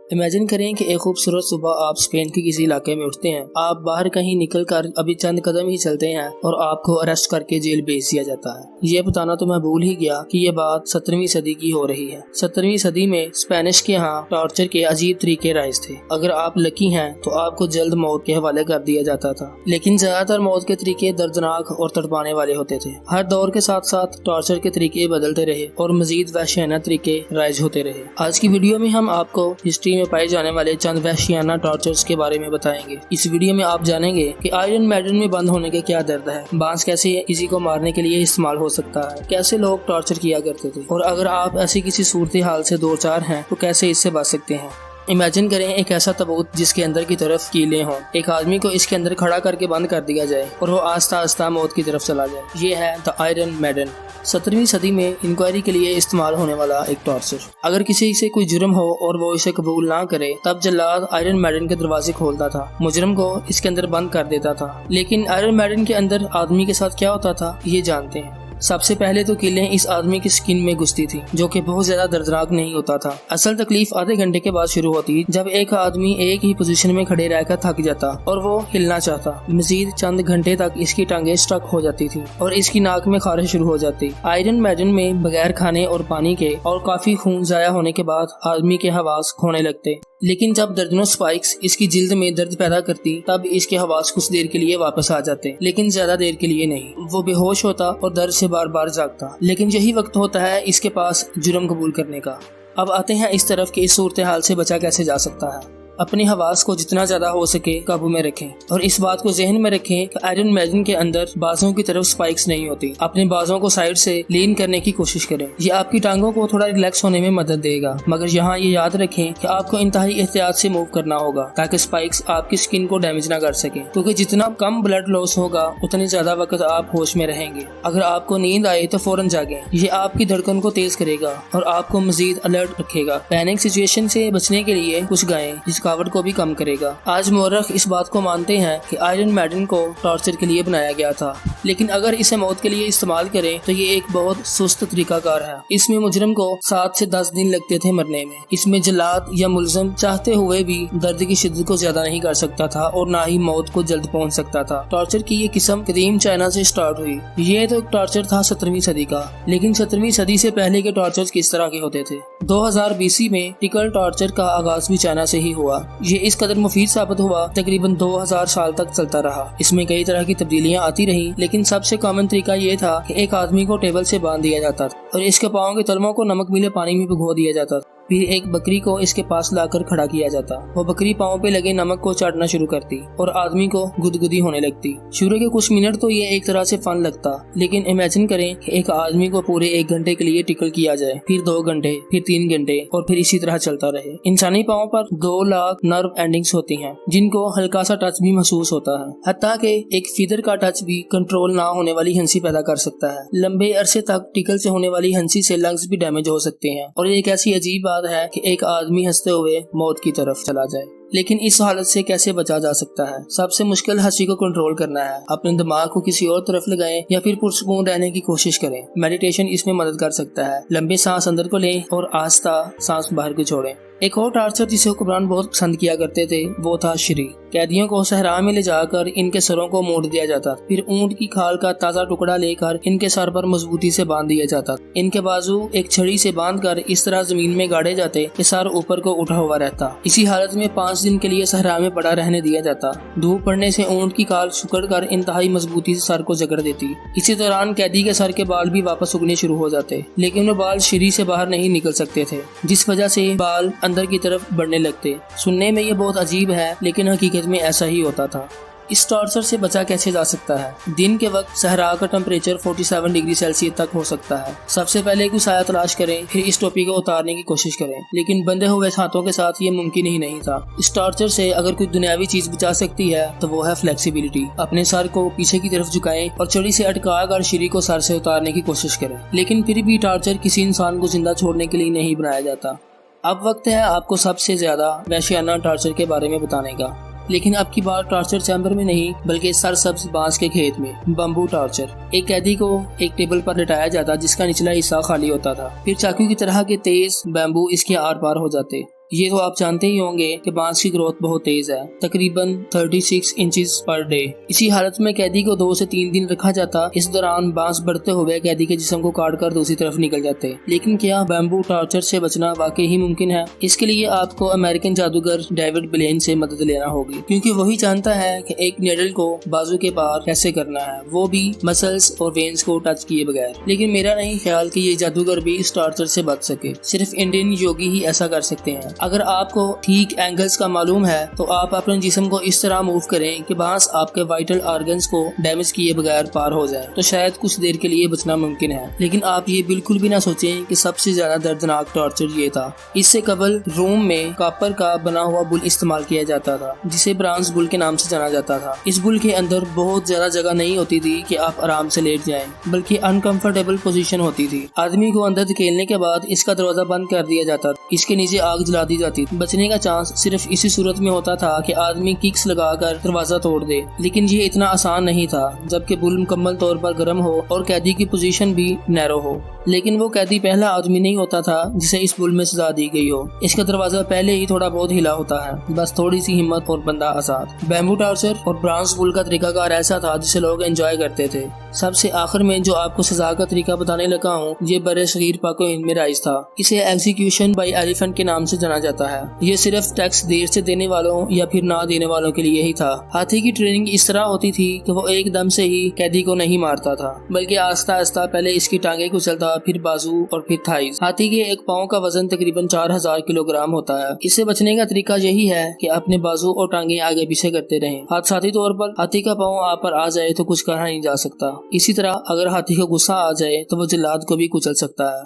Imagine करें कि एक खूबसूरत सुबह आप स्पेन के किसी इलाके में उठते हैं। आप बाहर कहीं निकल कर अभी चंद कदम ही चलते हैं और आपको अरेस्ट करके जेल भेज दिया जाता है। ये बताना तो मैं भूल ही गया कि ये बात 17वीं सदी की हो रही है। 17वीं सदी में स्पेनिश के यहाँ टॉर्चर के अजीब तरीके राइज थे। अगर आप लकी हैं तो आपको जल्द मौत के हवाले कर दिया जाता था, लेकिन ज्यादातर मौत के तरीके दर्दनाक और तड़पाने वाले होते थे। हर दौर के साथ साथ टॉर्चर के तरीके बदलते रहे और मजीद वहशियाना तरीके राइज होते रहे। आज की वीडियो में हम आपको हिस्ट्री में पाए जाने वाले चंद वहशियाना टॉर्चर्स के बारे में बताएंगे। इस वीडियो में आप जानेंगे कि आयरन मैडन में बंद होने के क्या दर्द है, बांस कैसे किसी को मारने के लिए इस्तेमाल हो सकता है, कैसे लोग टॉर्चर किया करते थे, और अगर आप ऐसी किसी सूरत हाल से दो चार हैं तो कैसे इससे बच सकते हैं। इमेजिन करें एक ऐसा ताबूत जिसके अंदर की तरफ कीलें हों। एक आदमी को इसके अंदर खड़ा करके बंद कर दिया जाए और वो आस्ता आस्ता मौत की तरफ चला जाए। ये है द आयरन मैडन। 17वीं सदी में इंक्वायरी के लिए इस्तेमाल होने वाला एक टॉर्चर। अगर किसी से कोई जुर्म हो और वो इसे कबूल ना करे तब जल्लाद आयरन मैडन के दरवाजे खोलता था, मुजरिम को इसके अंदर बंद कर देता था। लेकिन आयरन मैडन के अंदर आदमी के साथ क्या होता था ये जानते हैं। सबसे पहले तो कीलें इस आदमी की स्किन में घुसती थी, जो कि बहुत ज्यादा दर्दनाक नहीं होता था। असल तकलीफ आधे घंटे के बाद शुरू होती, जब एक आदमी एक ही पोजीशन में खड़े रहकर थक जाता और वो हिलना चाहता। मजीद चंद घंटे तक इसकी टांगें स्टक हो जाती थी और इसकी नाक में खारिश शुरू हो जाती। आयरन मैडन में बगैर खाने और पानी के और काफी खून जाया होने के बाद आदमी के हवास खोने लगते। लेकिन जब दर्जनों स्पाइक्स इसकी जिल्द में दर्द पैदा करती तब इसके हवास कुछ देर के लिए वापस आ जाते, लेकिन ज्यादा देर के लिए नहीं। वो बेहोश होता और दर्द से बार बार जागता। लेकिन यही वक्त होता है इसके पास जुर्म कबूल करने का। अब आते हैं इस तरफ कि इस सूरत हाल से बचा कैसे जा सकता है। अपने हवास को जितना ज्यादा हो सके काबू में रखें और इस बात को जहन में रखें कि आयरन मैडन के अंदर बाजों की तरफ स्पाइक्स नहीं होती। अपने बाजों को साइड से लीन करने की कोशिश करें। ये आपकी टांगों को थोड़ा रिलैक्स होने में मदद देगा, मगर यहाँ ये याद रखें कि आपको इंतहाई एहतियात से मूव करना होगा ताकि स्पाइक्स आपकी स्किन को डैमेज ना कर सके, क्योंकि जितना कम ब्लड लॉस होगा उतने ज्यादा वक्त आप होश में रहेंगे। अगर आपको नींद आए तो फौरन जागें। ये आपकी धड़कन को तेज करेगा और आपको मजीद अलर्ट रखेगा। पैनिक सिचुएशन से बचने के लिए कुछ गाएं, थकावट को भी कम करेगा। आज मुअर्रिख इस बात को मानते हैं कि आयरन मैडन को टॉर्चर के लिए बनाया गया था, लेकिन अगर इसे मौत के लिए इस्तेमाल करें तो ये एक बहुत सुस्त तरीकाकार है। इसमें मुजरिम को 7 से 10 दिन लगते थे मरने में। इसमें जल्लाद या मुलजिम चाहते हुए भी दर्द की शिद्दत को ज्यादा नहीं कर सकता था और ना ही मौत को जल्द पहुंच सकता था। टॉर्चर की ये किस्म कदीम चाइना से स्टार्ट हुई। ये तो एक टॉर्चर था 17वीं सदी का, लेकिन 17वीं सदी से पहले के टॉर्चर किस तरह के होते थे। 2000 BC में टिकल टॉर्चर का आगाज भी चाइना से ही हुआ। ये इस कदर मुफीद साबित हुआ, तकरीबन 2000 साल तक चलता रहा। इसमें कई तरह की तब्दीलियां आती रही, लेकिन सबसे कॉमन तरीका ये था कि एक आदमी को टेबल से बांध दिया जाता था और इसके पाँव के तलवों को नमक मिले पानी में भिगो दिया जाता था। फिर एक बकरी को इसके पास लाकर खड़ा किया जाता। वो बकरी पाँव पे लगे नमक को चाटना शुरू करती और आदमी को गुदगुदी होने लगती। शुरू के कुछ मिनट तो ये एक तरह से फन लगता, लेकिन इमेजिन करें कि एक आदमी को पूरे 1 घंटे के लिए टिकल किया जाए, फिर 2 घंटे, फिर 3 घंटे और फिर इसी तरह चलता रहे। इंसानी पाँव पर 2 लाख नर्व एंडिंग्स होती हैं जिनको हल्का सा टच भी महसूस होता है। हत्ता के एक फीदर का टच भी कंट्रोल ना होने वाली हंसी पैदा कर सकता है। लंबे अरसे तक टिकल से होने वाली हंसी से लंग्स भी डैमेज हो सकते हैं और एक ऐसी अजीब है कि एक आदमी हंसते हुए मौत की तरफ चला जाए। लेकिन इस हालत से कैसे बचा जा सकता है? सबसे मुश्किल हंसी को कंट्रोल करना है। अपने दिमाग को किसी और तरफ लगाएं या फिर पुरसकून रहने की कोशिश करें। मेडिटेशन इसमें मदद कर सकता है। लंबे सांस अंदर को लें और आस्ता सांस बाहर को छोड़ें। एक और टार्चर जिसे हुक्मरान बहुत पसंद किया करते थे वो था श्री। कैदियों को सहरा में ले जाकर इनके सरों को मोड़ दिया जाता, फिर ऊंट की खाल का ताजा टुकड़ा लेकर इनके सर पर मजबूती से बांध दिया जाता। इनके बाजू एक छड़ी से बांधकर इस तरह जमीन में गाड़े जाते कि सर ऊपर को उठा हुआ रहता। इसी हालत में 5 दिन के लिए सहरा में पड़ा रहने दिया जाता। धूप पड़ने से ऊंट की खाल सुकड़कर इंतहाई मजबूती से सर को जकड़ देती। इसी दौरान कैदी के सर के बाल भी वापस उगने शुरू हो जाते, लेकिन वो बाल श्री से बाहर नहीं निकल सकते थे, जिस वजह से बाल अंदर की तरफ बढ़ने लगते। सुनने में ये बहुत अजीब है, लेकिन हकीकत में ऐसा ही होता था। इस टॉर्चर से बचा कैसे जा सकता है? दिन के वक्त सहरा का टेम्परेचर 47 डिग्री सेल्सियस तक हो सकता है। सबसे पहले कोई साया तलाश करें, फिर इस टोपी को उतारने की कोशिश करें, लेकिन बंधे हुए हाथों के साथ ये मुमकिन ही नहीं था। इस टॉर्चर से अगर कोई दुनियावी चीज बचा सकती है तो वो है फ्लेक्सिबिलिटी। अपने सर को पीछे की तरफ झुकाएं और छड़ी से अटका कर श्री को सर से उतारने की कोशिश करें। लेकिन फिर भी टॉर्चर किसी इंसान को जिंदा छोड़ने के लिए नहीं बनाया जाता। अब वक्त है आपको सबसे ज्यादा वहशियाना टॉर्चर के बारे में बताने का। लेकिन अब की बार टॉर्चर चैम्बर में नहीं बल्कि सरसब्ज बांस के खेत में। Bamboo torture. एक कैदी को एक टेबल पर लिटाया जाता जिसका निचला हिस्सा खाली होता था। फिर चाकू की तरह के तेज बैम्बू इसके आर पार हो जाते। یہ تو آپ جانتے ہی ہوں گے کہ بانس کی گروتھ بہت تیز ہے، تقریباً 36 انچز پر ڈے۔ اسی حالت میں قیدی کو 2 سے 3 دن رکھا جاتا۔ اس دوران بانس بڑھتے ہوئے قیدی کے جسم کو کاٹ کر دوسری طرف نکل جاتے۔ لیکن کیا بیمبو ٹارچر سے بچنا واقعی ہی ممکن ہے؟ اس کے لیے آپ کو امریکن جادوگر ڈیوڈ بلین سے مدد لینا ہوگی، کیونکہ وہی جانتا ہے کہ ایک نیڈل کو بازو کے پار کیسے کرنا ہے، وہ بھی مسلز اور وینز کو ٹچ کیے بغیر۔ لیکن میرا نہیں خیال کہ یہ جادوگر بھی اس ٹارچر سے بچ سکے، صرف انڈین یوگی ہی ایسا کر سکتے ہیں۔ اگر آپ کو ٹھیک اینگلز کا معلوم ہے تو آپ اپنے جسم کو اس طرح موو کریں کہ بانس آپ کے وائٹل آرگنز کو ڈیمیج کیے بغیر پار ہو جائے، تو شاید کچھ دیر کے لیے بچنا ممکن ہے۔ لیکن آپ یہ بالکل بھی نہ سوچیں کہ سب سے زیادہ دردناک ٹارچر یہ تھا۔ اس سے قبل روم میں کاپر کا بنا ہوا بل استعمال کیا جاتا تھا، جسے برانز بل کے نام سے جانا جاتا تھا۔ اس بل کے اندر بہت زیادہ جگہ نہیں ہوتی تھی کہ آپ آرام سے لیٹ جائیں، بلکہ انکمفرٹیبل پوزیشن ہوتی تھی۔ آدمی کو اندر دھکیلنے کے بعد اس کا دروازہ بند کر دیا جاتا تھا، اس کے نیچے آگ جلا دی جاتی تھی۔ بچنے کا چانس صرف اسی صورت میں ہوتا تھا کہ آدمی ککس لگا کر دروازہ توڑ دے، لیکن یہ اتنا آسان نہیں تھا جبکہ بل مکمل طور پر گرم ہو اور قیدی کی پوزیشن بھی نیرو ہو۔ لیکن وہ قیدی پہلا آدمی نہیں ہوتا تھا جسے اس بل میں سزا دی گئی ہو۔ اس کا دروازہ پہلے ہی تھوڑا بہت ہلا ہوتا ہے، بس تھوڑی سی ہمت اور بندہ آزاد۔ بیمبو ٹارچر اور برانز بل کا طریقہ کار ایسا تھا جسے لوگ انجوائے کرتے تھے۔ سب سے آخر میں جو آپ کو سزا کا طریقہ بتانے لگا ہوں، یہ برِ صغیر پاک و ہند میں رائج تھا۔ اسے ایگزیکیوشن بائی ایلیفنٹ کے نام سے جانا جاتا ہے۔ یہ صرف ٹیکس دیر سے دینے والوں یا پھر نہ دینے والوں کے لیے ہی تھا۔ ہاتھی کی ٹریننگ اس طرح ہوتی تھی کہ وہ ایک دم سے ہی قیدی کو نہیں مارتا تھا، بلکہ آہستہ آہستہ پہلے اس کی ٹانگیں کچلتا، پھر بازو اور پھر تھائز۔ ہاتھی کے ایک پاؤں کا وزن تقریباً 4000 کلو گرام ہوتا ہے۔ اس سے بچنے کا طریقہ یہی ہے کہ اپنے بازو اور ٹانگیں آگے پیچھے کرتے رہیں۔ حادثاتی طور پر ہاتھی کا پاؤں آپ پر آ جائے تو کچھ کہا نہیں جا سکتا۔ اسی طرح اگر ہاتھی کو غصہ آ جائے تو وہ جلاد کو بھی کچل سکتا ہے۔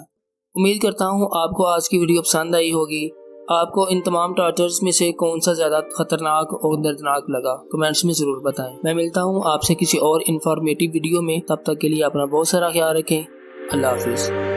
امید کرتا ہوں آپ کو آج کی ویڈیو پسند آئی ہوگی۔ آپ کو ان تمام ٹارچرز میں سے کون سا زیادہ خطرناک اور دردناک لگا، کمنٹس میں ضرور بتائیں۔ میں ملتا ہوں آپ سے کسی اور انفارمیٹیو ویڈیو میں، تب تک کے لیے اپنا بہت سارا خیال رکھیں۔ اللہ حافظ۔